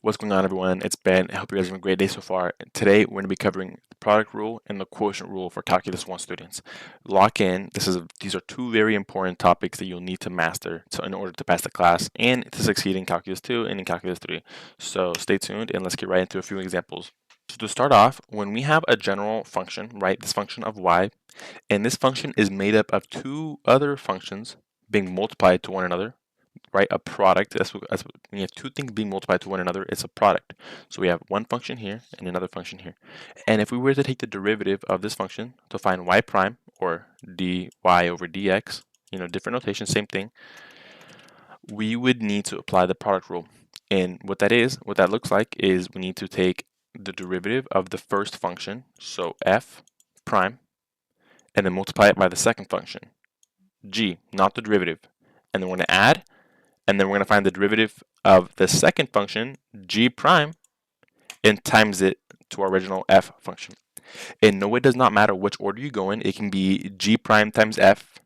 What's going on, everyone? It's Ben. I hope you guys are having a great day so far. Today, we're going to be covering the product rule and the quotient rule for Calculus 1 students. Lock in. These are two very important topics that you'll need to master in order to pass the class and to succeed in Calculus 2 and in Calculus 3. So stay tuned and let's get right into a few examples. So to start off, when we have a general function, right, this function of y, and this function is made up of two other functions being multiplied to one another, right? A product. That's when you have two things being multiplied to one another, it's a product. So we have one function here and another function here. And if we were to take the derivative of this function to find y prime, or dy over dx, different notation, same thing, we would need to apply the product rule. And what that looks like is we need to take the derivative of the first function, so f prime, and then multiply it by the second function, g, not the derivative. And then we're going to add, and then we're going to find the derivative of the second function, g prime, and times it to our original f function. And no, it does not matter which order you go in. It can be g prime times f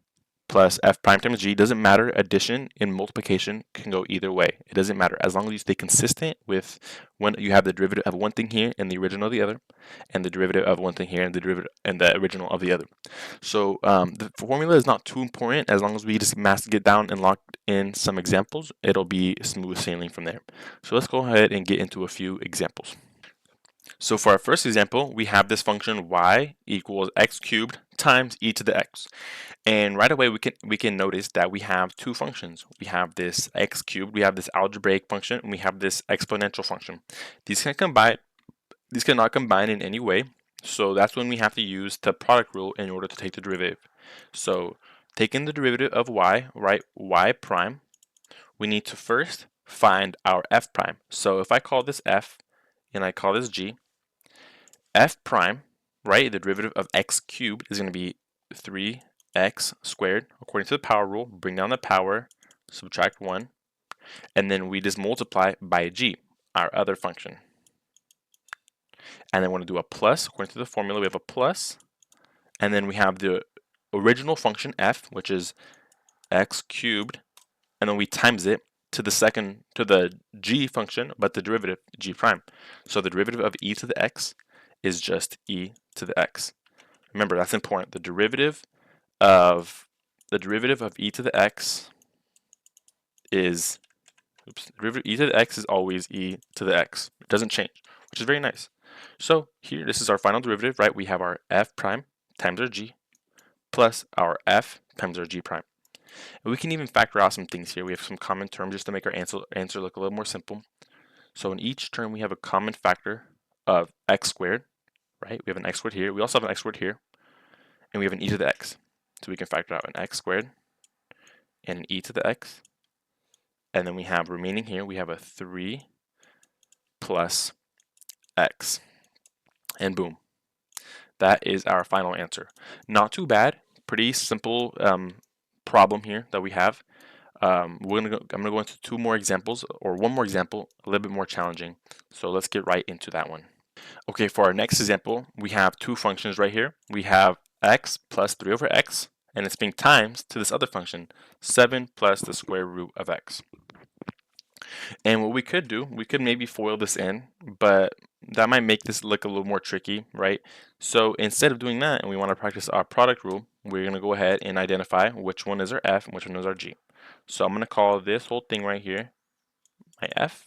plus f prime times g. Doesn't matter. Addition and multiplication can go either way. It doesn't matter as long as you stay consistent with when you have the derivative of one thing here and the original of the other, and the derivative of one thing here and the derivative and the original of the other. So the formula is not too important. As long as we just get down and lock in some examples, it'll be smooth sailing from there. So let's go ahead and get into a few examples. So for our first example, we have this function y equals x cubed times e to the x. And right away we can notice that we have two functions. We have this x cubed, we have this algebraic function, and we have this exponential function. These cannot combine in any way. So that's when we have to use the product rule in order to take the derivative. So taking the derivative of y, right, y prime, we need to first find our f prime. So if I call this f and I call this g, f prime, right, the derivative of x cubed is going to be 3x squared. According to the power rule, bring down the power, subtract 1, and then we just multiply by g, our other function. And then we're going to do a plus. According to the formula, we have a plus, and then we have the original function f, which is x cubed, and then we times it to the g function, but the derivative g prime. So the derivative of e to the x is just e to the x. Remember, that's important. The derivative of e to the x is e to the x is always e to the x. It doesn't change, which is very nice. So here, this is our final derivative, right? We have our f prime times our g plus our f times our g prime. And we can even factor out some things here. We have some common terms just to make our answer look a little more simple. So in each term, we have a common factor of x squared, right? We have an x squared here. We also have an x squared here, and we have an e to the x. So we can factor out an x squared and an e to the x. And then we have remaining here, we have a 3 plus x. And boom. That is our final answer. Not too bad. Pretty simple problem here that we have. I'm gonna go into two more examples, or one more example, a little bit more challenging. So let's get right into that one. Okay, for our next example, we have two functions right here. We have x plus 3 over x, and it's being times to this other function, 7 plus the square root of x. And what we could do, we could maybe FOIL this in, but that might make this look a little more tricky, right? So instead of doing that, and we want to practice our product rule, we're going to go ahead and identify which one is our f and which one is our g. So I'm going to call this whole thing right here my f,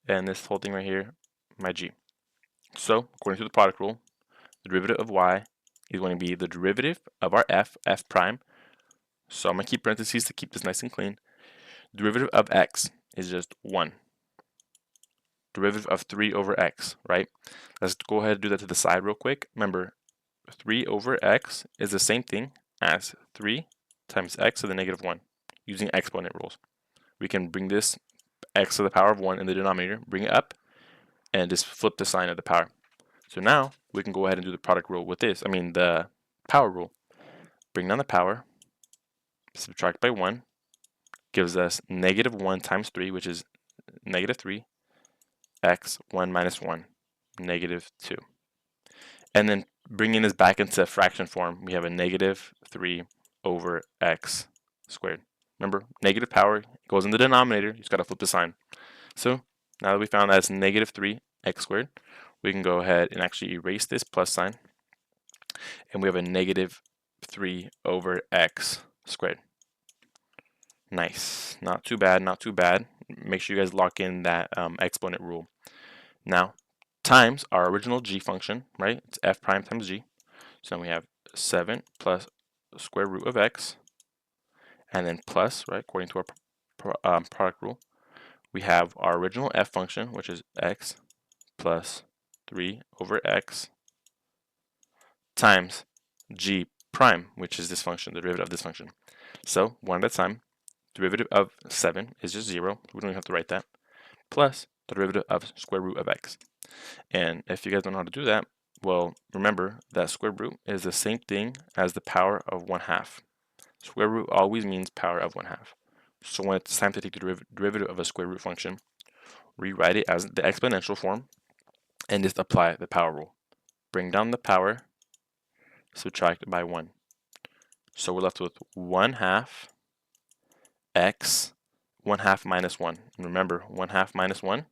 and this whole thing right here my g. So according to the product rule, the derivative of y is going to be the derivative of our f prime. So I'm going to keep parentheses to keep this nice and clean. Derivative of x is just 1. Derivative of 3 over x, right? Let's go ahead and do that to the side real quick. Remember, 3 over x is the same thing as 3 times x to the negative 1 using exponent rules. We can bring this x to the power of 1 in the denominator, bring it up, and just flip the sign of the power. So now we can go ahead and do the product rule with this. The power rule. Bring down the power, subtract by 1, gives us negative 1 times 3, which is negative 3, x, 1 minus 1, negative 2. And then bringing this back into fraction form, we have a negative 3 over x squared. Remember, negative power goes in the denominator. You just got to flip the sign. So Now that we found that it's negative 3 x squared, we can go ahead and actually erase this plus sign, and we have a negative 3 over x squared. Nice. Not too bad, not too bad. Make sure you guys lock in that exponent rule. Now, times our original g function, right? It's f prime times g. So then we have 7 plus square root of x, and then plus, right, according to our product rule, we have our original f function, which is x plus 3 over x times g prime, which is this function, the derivative of this function. So one at a time, derivative of 7 is just 0. We don't even have to write that. Plus the derivative of square root of x. And if you guys don't know how to do that, well, remember that square root is the same thing as the power of 1/2. Square root always means power of 1/2. So when it's time to take the derivative of a square root function, rewrite it as the exponential form and just apply the power rule. Bring down the power, subtract by 1. So we're left with 1/2 x 1/2 minus 1. And remember, 1/2 minus 1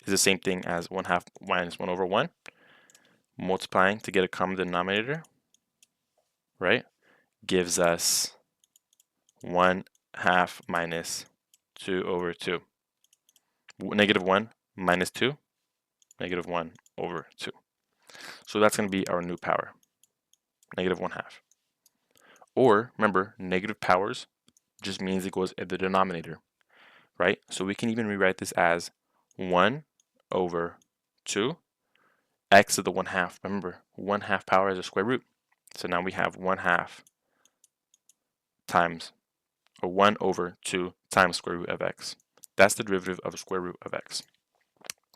is the same thing as 1/2 minus 1 over 1. Multiplying to get a common denominator, right, gives us 1/2 minus 2 over 2. Negative 1 minus 2, negative 1 over 2. So that's going to be our new power, negative 1/2. Or remember, negative powers just means it goes in the denominator, right? So we can even rewrite this as 1 over 2 x to the 1/2. Remember, 1/2 power is a square root. So now we have 1/2 times, or 1 over 2 times square root of x. That's the derivative of a square root of x.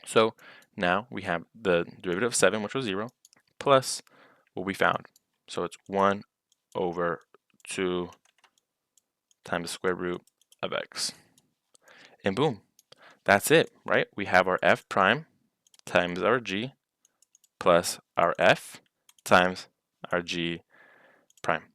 So now we have the derivative of 7, which was 0, plus what we found. So it's 1 over 2 times the square root of x. And boom, that's it, right? We have our f prime times our g plus our f times our g prime.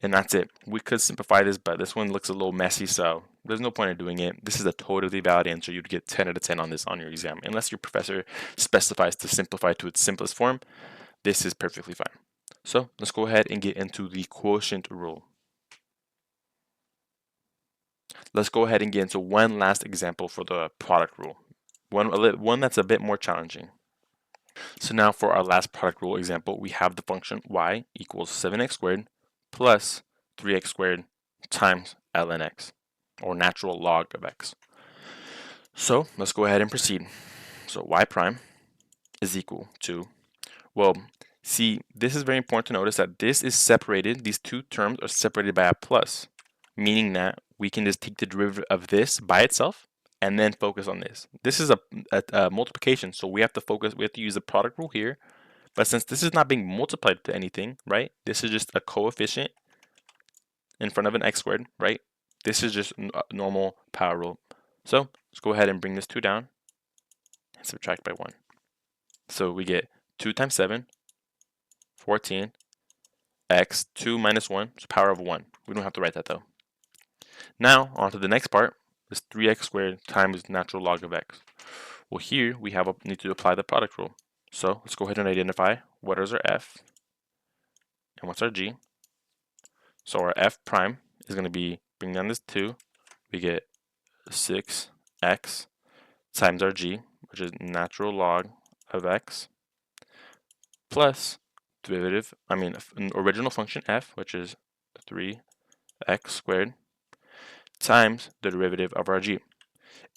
And that's it. We could simplify this, but this one looks a little messy, so there's no point in doing it. This is a totally valid answer. You'd get 10 out of 10 on this on your exam. Unless your professor specifies to simplify to its simplest form, this is perfectly fine. So let's go ahead and get into the quotient rule. Let's go ahead and get into one last example for the product rule. One that's a bit more challenging. So now for our last product rule example, we have the function y equals 7x squared plus 3x squared times ln x, or natural log of x. So let's go ahead and proceed. So y prime is equal to, well, see, this is very important to notice that this is separated, these two terms are separated by a plus, meaning that we can just take the derivative of this by itself and then focus on this. This is a multiplication, so we have to use the product rule here. But since this is not being multiplied to anything, right? This is just a coefficient in front of an x squared, right? This is just a normal power rule. So let's go ahead and bring this 2 down and subtract by 1. So we get 2 times 7, 14, x, 2 minus 1, so power of 1. We don't have to write that though. Now, on to the next part, is 3x squared times natural log of x. Well, here we need to apply the product rule. So let's go ahead and identify what is our f and what's our g. So our f prime is going to be, bring down this 2, we get 6x times our g, which is natural log of x, plus an original function f, which is 3x squared, times the derivative of our g.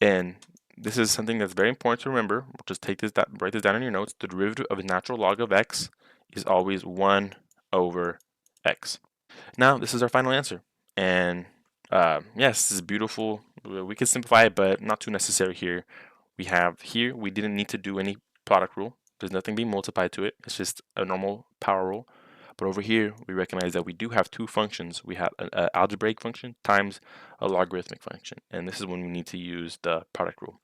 And this is something that's very important to remember. We'll just write this down in your notes. The derivative of a natural log of x is always 1 over x. Now, this is our final answer. And yes, this is beautiful. We can simplify it, but not too necessary here. We didn't need to do any product rule. There's nothing being multiplied to it. It's just a normal power rule. But over here, we recognize that we do have two functions. We have an algebraic function times a logarithmic function. And this is when we need to use the product rule.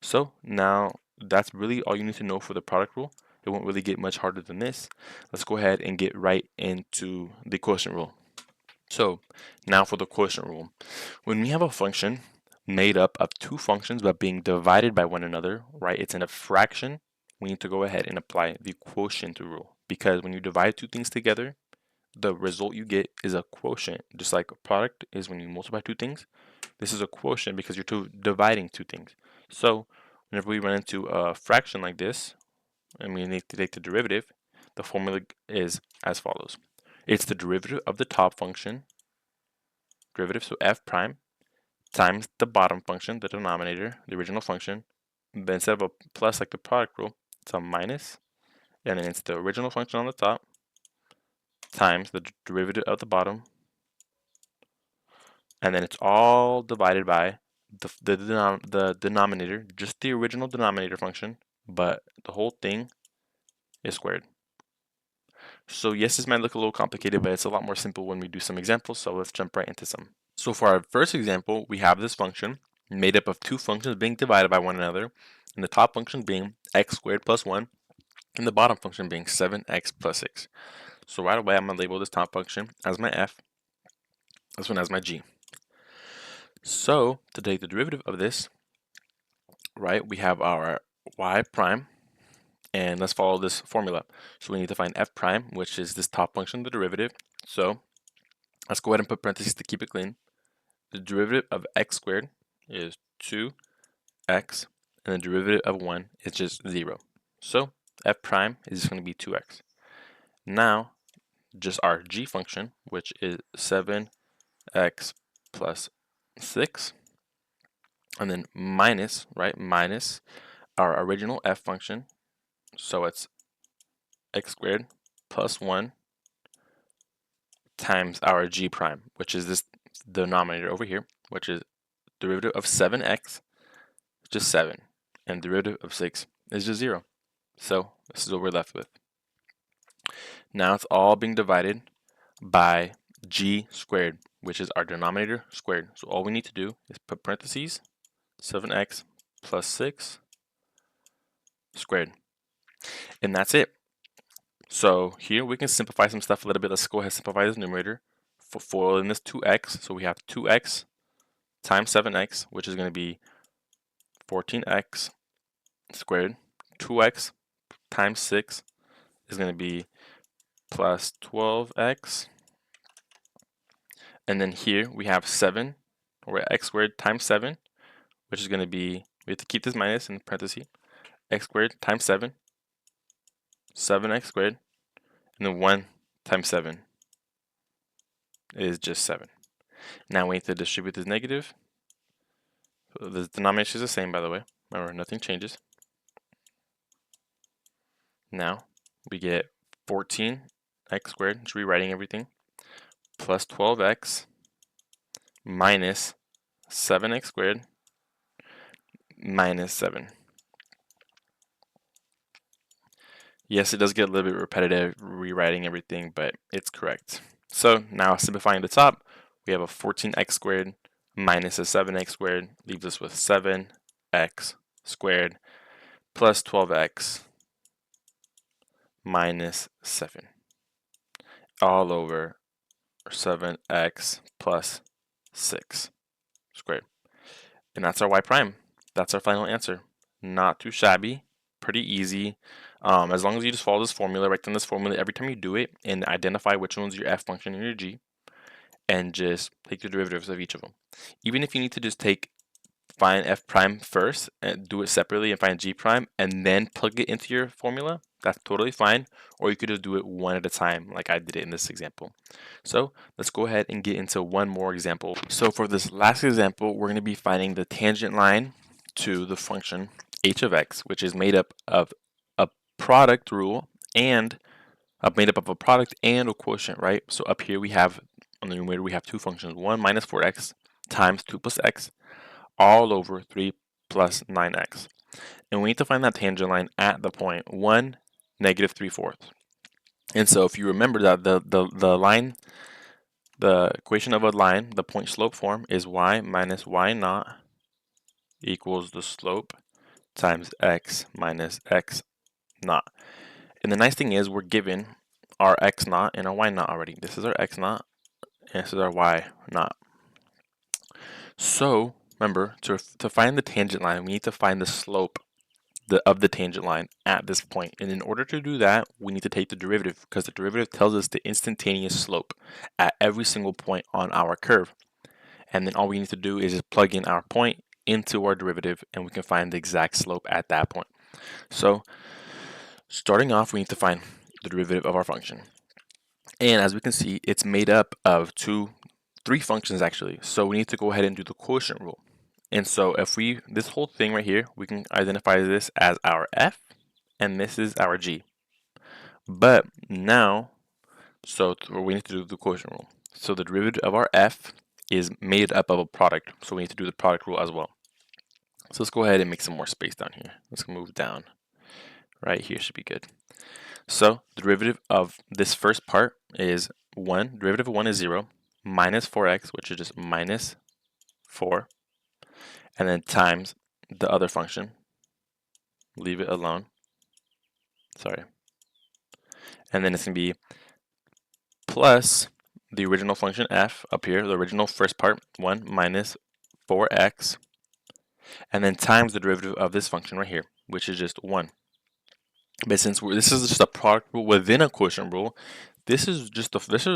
So now that's really all you need to know for the product rule. It won't really get much harder than this. Let's go ahead and get right into the quotient rule. So now for the quotient rule. When we have a function made up of two functions but being divided by one another, right? It's in a fraction. We need to go ahead and apply the quotient rule, because when you divide two things together, the result you get is a quotient. Just like a product is when you multiply two things, this is a quotient because you're dividing two things. So whenever we run into a fraction like this, and we need to take the derivative, the formula is as follows. It's the derivative of the top function, derivative, so f prime, times the bottom function, the denominator, the original function. But instead of a plus like the product rule, it's a minus, and then it's the original function on the top times the derivative of the bottom, and then it's all divided by the denominator, just the original denominator function, but the whole thing is squared. So yes, this might look a little complicated, but it's a lot more simple when we do some examples, so let's jump right into some. So for our first example, we have this function made up of two functions being divided by one another, and the top function being x squared plus 1, and the bottom function being 7x plus 6. So right away, I'm going to label this top function as my f, this one as my g. So to take the derivative of this, right, we have our y prime, and let's follow this formula. So we need to find f prime, which is this top function, the derivative. So let's go ahead and put parentheses to keep it clean. The derivative of x squared is 2x, and the derivative of 1 is just 0. So f prime is just going to be 2x. Now, just our g function, which is 7x plus 6, and then minus, right, minus our original f function, so it's x squared plus 1 times our g prime, which is this denominator over here, which is derivative of 7x, just 7, and derivative of 6 is just 0. So this is what we're left with. Now it's all being divided by g squared, which is our denominator squared. So all we need to do is put parentheses, 7x plus 6 squared. And that's it. So here we can simplify some stuff a little bit. Let's go ahead and simplify this numerator. For in this 2x, so we have 2x times 7x, which is going to be 14x squared. 2x times 6 is going to be plus 12x. And then here we have 7, or x squared times 7, which is going to be, we have to keep this minus in parentheses, x squared times 7, 7x squared, and then 1 times 7 is just 7. Now we need to distribute this negative. So the denominator is the same, by the way. Remember, nothing changes. Now we get 14x squared, just rewriting everything, plus 12x minus 7x squared minus 7. Yes, it does get a little bit repetitive rewriting everything, but it's correct. So now simplifying the top, we have a 14x squared minus a 7x squared leaves us with 7x squared plus 12x minus 7 all over 7x plus 6 squared. And that's our y prime. That's our final answer. Not too shabby, pretty easy. As long as you just follow this formula, write down this formula every time you do it, and identify which one's your f function and your g, and just take the derivatives of each of them. Even if you need to just find f prime first and do it separately and find g prime and then plug it into your formula, that's totally fine. Or you could just do it one at a time like I did it in this example. So let's go ahead and get into one more example. So for this last example, we're going to be finding the tangent line to the function h of x, which is made up of a product rule and made up of a product and a quotient, right? So up here we have, on the numerator, we have two functions, 1 minus 4x times 2 plus x, all over 3 plus 9x. And we need to find that tangent line at the point 1, negative 3/4. And so if you remember that the line, the equation of a line, the point slope form is y minus y naught equals the slope times x minus x naught. And the nice thing is we're given our x naught and our y naught already. This is our x naught and this is our y naught. So remember, to find the tangent line, we need to find the slope of the tangent line at this point. And in order to do that, we need to take the derivative because the derivative tells us the instantaneous slope at every single point on our curve. And then all we need to do is just plug in our point into our derivative and we can find the exact slope at that point. So starting off, we need to find the derivative of our function. And as we can see, it's made up of three functions actually. So we need to go ahead and do the quotient rule. And so if this whole thing right here, we can identify this as our f, and this is our g. But now, we need to do the quotient rule. So the derivative of our f is made up of a product, so we need to do the product rule as well. So let's go ahead and make some more space down here. Let's move down. Right here should be good. So the derivative of this first part is 1. Derivative of 1 is 0, minus 4x, which is just minus 4, and then times the other function. Leave it alone. Sorry. And then it's going to be plus the original function f up here, the original first part, 1 minus 4x, and then times the derivative of this function right here, which is just 1. But since this is just a product rule within a quotient rule, this is just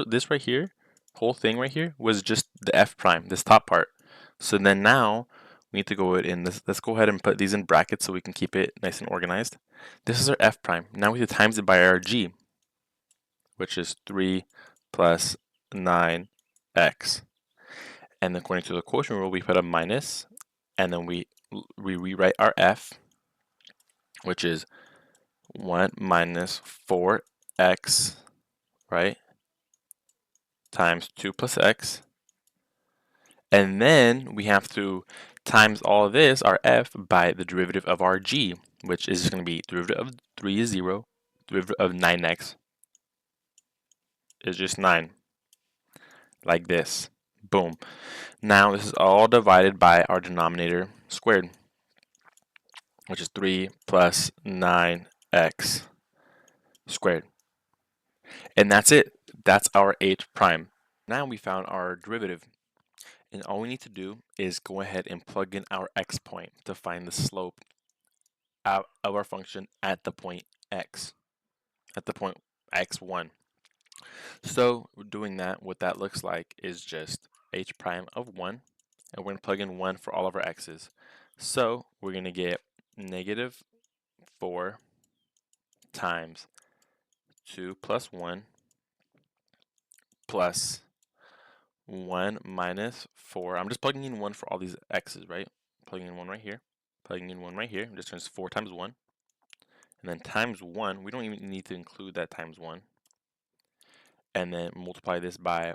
this right here, whole thing right here was just the f prime, this top part. So then now we need to go in this. Let's go ahead and put these in brackets so we can keep it nice and organized. This is our f prime. Now we have to times it by our g, which is 3 plus 9x. And according to the quotient rule, we put a minus, and then we rewrite our f, which is 1 minus 4x, right, times 2 plus x. And then we have to times all of this, our f, by the derivative of our g, which is going to be derivative of 3 is 0, derivative of 9x is just 9, like this. Boom. Now this is all divided by our denominator squared, which is 3 plus 9x squared. And that's it. That's our h prime. Now we found our derivative. And all we need to do is go ahead and plug in our x point to find the slope out of our function at the point x, at the point x1. So doing that, what that looks like is just h prime of 1, and we're going to plug in 1 for all of our x's. So we're going to get negative 4 times 2 plus 1 plus 1 minus 4. I'm just plugging in 1 for all these x's, right? Plugging in 1 right here, plugging in 1 right here. Just turns 4 times 1. And then times 1, we don't even need to include that times 1. And then multiply this by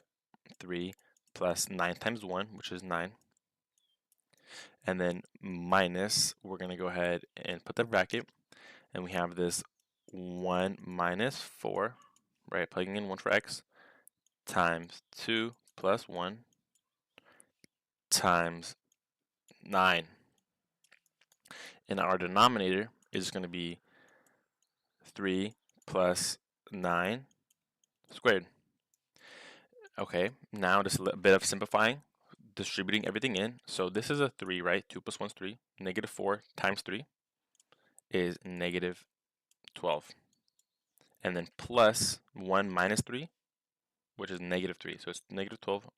3 plus 9 times 1, which is 9. And then minus, we're going to go ahead and put the bracket. And we have this 1 minus 4, right? Plugging in 1 for x, times 2 plus 1 times 9. And our denominator is going to be 3 plus 9 squared. Okay, now just a bit of simplifying, distributing everything in. So this is a 3, right? 2 plus 1 is 3. Negative 4 times 3 is negative 12. And then plus 1 minus 3, which is negative 3. So it's negative 12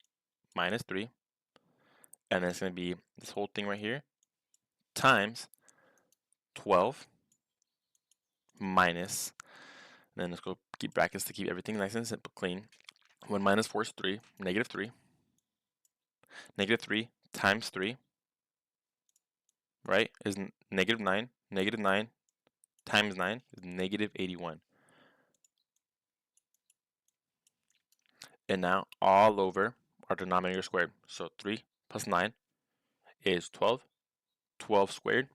minus 3. And then it's going to be this whole thing right here times 12 minus, then let's go keep brackets to keep everything nice and simple, clean. 1 minus 4 is 3, negative 3. Negative 3 times 3, right, is negative 9. Negative 9 times 9 is negative 81. And now all over our denominator squared. So 3 plus 9 is 12. 12 squared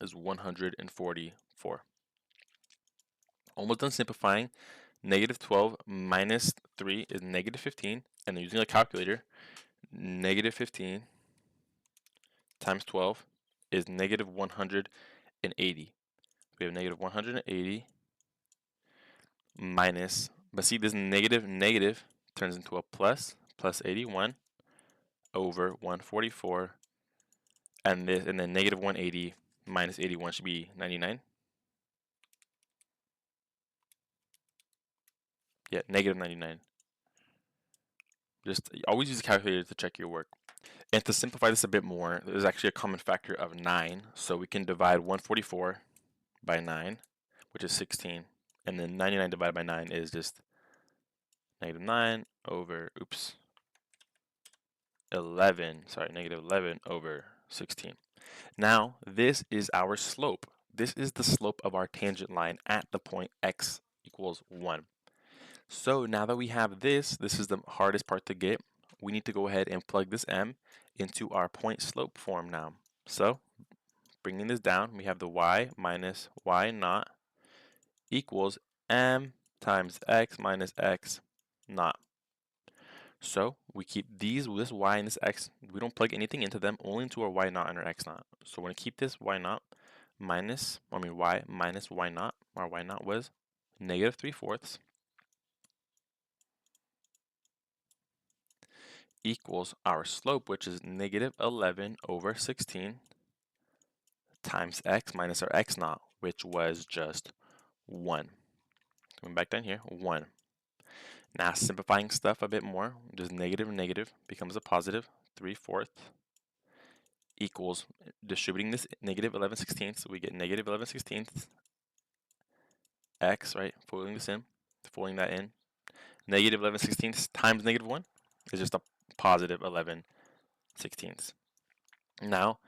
is 144. Almost done simplifying. Negative 12 minus 3 is negative 15. And then using a calculator, negative 15 times 12 is negative 180. We have negative 180 minus, but see this negative turns into a plus 81 over 144 and then negative 180 minus 81 should be 99. Yeah, negative 99. Just always use a calculator to check your work. And to simplify this a bit more, there's actually a common factor of 9. So we can divide 144 by 9, which is 16. And then 99 divided by 9 is just negative 9 over, 11. Sorry, negative 11 over 16. Now, this is our slope. This is the slope of our tangent line at the point x equals 1. So now that we have this is the hardest part to get. We need to go ahead and plug this m into our point slope form now. So bringing this down, we have the y minus y naught equals m times x minus x naught. So we keep this y and this x, we don't plug anything into them, only into our y naught and our x naught. So we're going to keep this y naught y minus y naught. Our y naught was negative 3/4 equals our slope, which is negative 11 over 16 times x minus our x naught, which was just 1. Coming back down here, 1. Now simplifying stuff a bit more, just negative and negative becomes a positive 3/4 equals, distributing this negative 11/16, so we get negative 11/16 x, right? Folding that in. Negative 11/16 times negative 1 is just a positive 11/16. Now,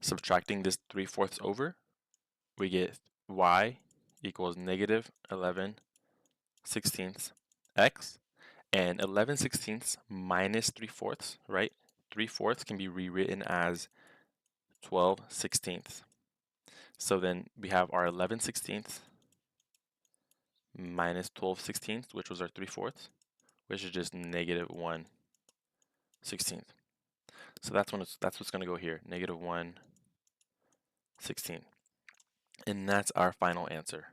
subtracting this 3/4 over, we get y equals negative 11/16 x, and 11/16 minus 3/4, right? 3/4 can be rewritten as 12/16. So then we have our 11/16 minus 12/16, which was our 3/4, which is just negative 1/16. So that's what's going to go here, negative 1/16. And that's our final answer.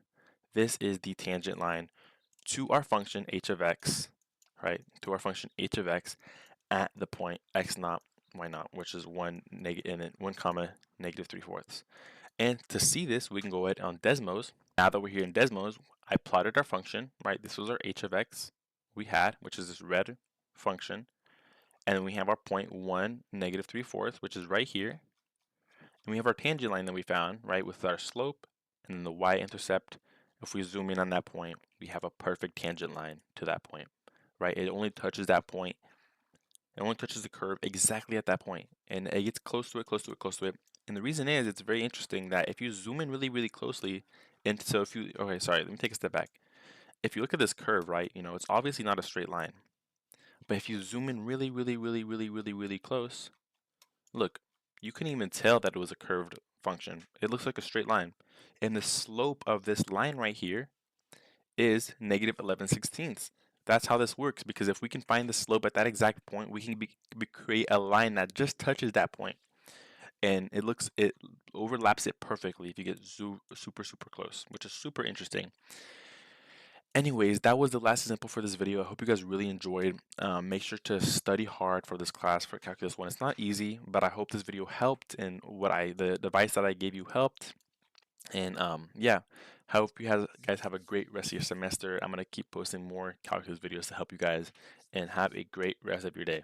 This is the tangent line to our function h of x, right? To our function h of x at the point x naught, y naught, which is 1 comma negative 3/4. And to see this, we can go ahead on Desmos. Now that we're here in Desmos, I plotted our function, right? This was our h of x we had, which is this red function. And then we have our point 1, negative 3/4, which is right here. And we have our tangent line that we found, right, with our slope and then the y-intercept. If we zoom in on that point, we have a perfect tangent line to that point, right? It only touches that point. It only touches the curve exactly at that point, and it gets close to it, close to it, close to it. And the reason is, it's very interesting that if you zoom in really, really closely, and so if you, okay, sorry, let me take a step back. If you look at this curve, right, it's obviously not a straight line. But if you zoom in really, really, really, really, really, really close, look, you couldn't even tell that it was a curved function. It looks like a straight line. And the slope of this line right here is negative 11/16. That's how this works, because if we can find the slope at that exact point, we can create a line that just touches that point. And it overlaps it perfectly if you get super, super close, which is super interesting. Anyways, that was the last example for this video. I hope you guys really enjoyed. Make sure to study hard for this class for Calculus 1. It's not easy, but I hope this video helped, and the advice that I gave you helped. And yeah, hope you guys have a great rest of your semester. I'm going to keep posting more calculus videos to help you guys, and have a great rest of your day.